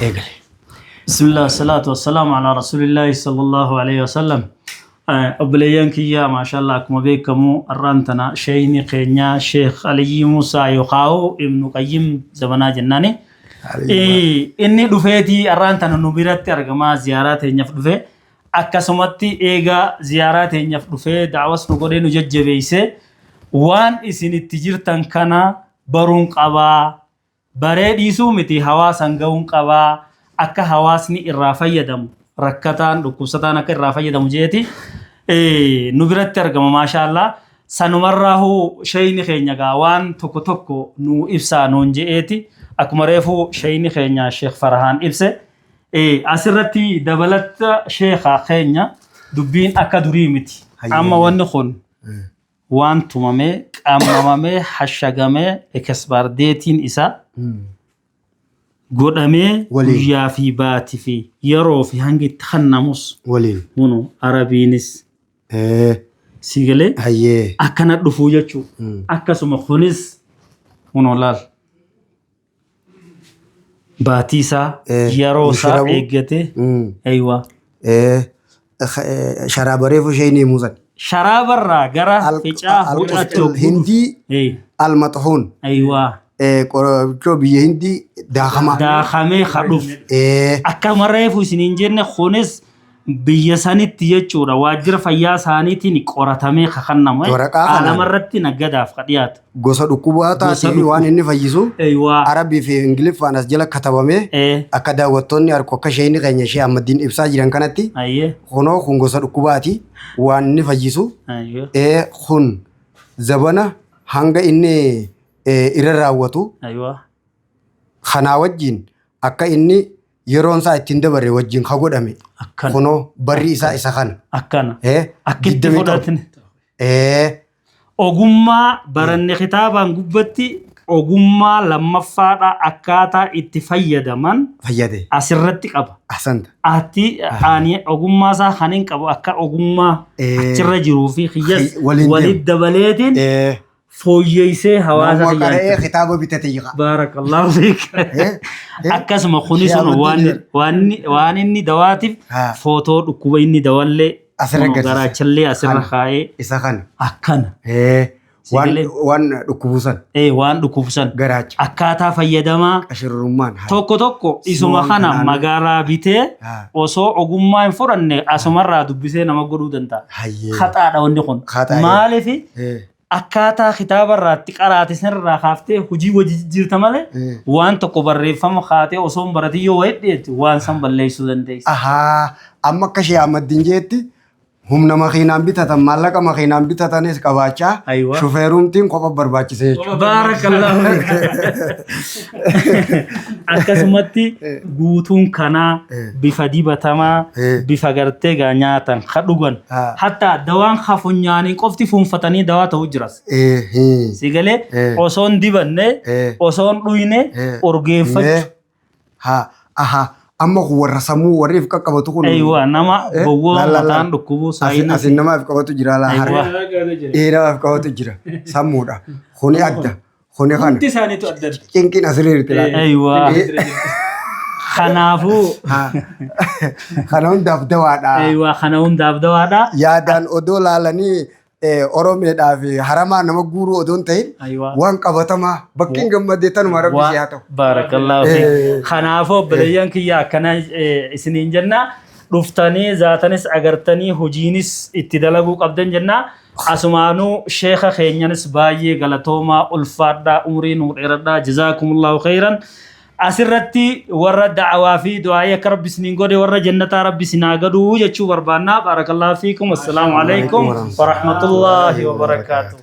eegale. بسم الله الصلاة والسلام على رسول الله صلى الله عليه وسلم. أبليان كيا ما شاء الله كم بيكمو الرانتنا شيني خينيا شيخ علي موسى يقاو ابن قيم زمنا جناني. إني دفعتي الرانتنا نبيرت أرجما زيارات ينفذ أكسمتي إيجا زيارات ينفذ دعوة نقولي نجد جبيسة وان إسني التجير تنكنا برون قبا بريد يسومتي هوا سنجون قبا akka hawaasni irraa fayyadamu rakkataan dhukkubsataan akka irraa fayyadamu jeeti nu biratti argama maashaallah sanumarraahu shayni keenya gaa waan tokko tokko nu ibsaa nuun jeeti akkuma reefu shayni keenya Sheekh Farahaan ibse asirratti dabalata sheekha keenya dubbiin akka durii miti amma wanni kun waan tumamee qaamamamee hashagamee ekesbaardeetiin isa godhamee guyyaa fi baatii fi yeroo fi hangi itti kennamus waliin hunu arabiinis sigalee akkana dhufuu jechuudha. Akkasuma kunis hunu laal baatii isaa yeroo isaa eeggate aywa sharaabareefu shayni muusan sharaabarraa gara ficaa fudhachuu hindii almaxhuun aywa qorachoo biyya Hindii daakamee kadhuf akka marreefu isiniin jenne kunis biyya sanitti jechuudha waajjira fayyaa isaaniitiin qoratamee kakannama alamarratti naggadaaf kadhiyaata gosa dhukkubaa taatee waan inni fayyisu arabii fi ingiliffaan as jala katabamee akka daawwattoonni arku akka shayni keenya Sheekh Ahmadiin ibsaa jiran kanatti kunoo kun gosa dhukkubaati waan inni fayyisu kun zabana hanga inni irra raawwatu kanaa wajjin akka inni yeroon isaa ittiin dabarre wajjin ka godhame kunoo barri isaa isa kana akkana akkitti fudhatne ogummaa baranne kitaabaan gubbatti ogummaa lammaffaadha akkaataa itti fayyadaman fayyade asirratti qaba asanta ati ani ogummaa isaa kanin qabu akka ogummaa achirra jiruu fi khiyyas walid dabaleetiin fooyyeyse hawaasa kiyyaa kitaaba bitate jira barakallahu fik akkasuma kuni sun waan inni dawaatiif footoo dhukkuba inni dawalle garaachallee asirra kaa'ee isa kana akkana waan dhukkubusan waan dhukkubusan garaacha akkaataa fayyadamaa qashirrummaan tokko isuma kana magaalaa bitee osoo ogummaa hin furanne asumarraa dubbisee nama godhuu danda'a khataadha wanni kun maaliif akkaataa kitaaba irraatti qaraate sanirraa kaaftee hojii wajji jirta malee waan tokko barreeffama kaatee osoo baratii yoo heddeetti waan san balleessuu dandeessa. Amma akka Sheekh Ahmadiin jeetti humna makiinaan bitatan maallaqa makiinaan bitatanis qabaachaa shufeerumtiin kopha barbaachise jechuudha. Baarakallahu akkasumatti guutuun kanaa bifa dibatamaa bifa gartee gaa nyaatan kadhugan hatta dawaan hafunyaanii qofti fuunfatanii dawaa ta'uu jiras sigalee osoon dibanne osoon dhuyne urgeeffachu amma warra samuu warriif qaqqabatu kun aywa nama gowwoo mataan dhukkubu saayina asin namaaf qabatu jira la har'a namaaf qabatu jira samuudha kuni adda kuni kana inti isaaniitu adda cinqin asiriirti la aywa kanaafu kana hundaaf dawaadha aywa kana hundaaf dawaadha yaadaan odoo laalanii Oromeedhaa fi haramaa nama guuruu odoon ta'in waan qabatamaa bakkiin gammadee tanuma rabbi si haa ta'u. Baarakallahu fi kanaafuu obboleeyyan kiyya akkana isiniin jenna dhuftanii zaatanis agartanii hojiinis itti dalaguu qabdan jenna asumaanuu sheekha keenyanis baay'ee galatoomaa ulfaadhaa umrii nuu dheeradhaa jazaakumullahu khayran asirratti warra da'awaa fi du'aa akka rabbi isiniin godhe warra jannataa rabbi isinaa gaduu jechuu barbaannaa baarakallahu fiikum assalaamu alaykum wa rahmatullahi wa barakaatuh.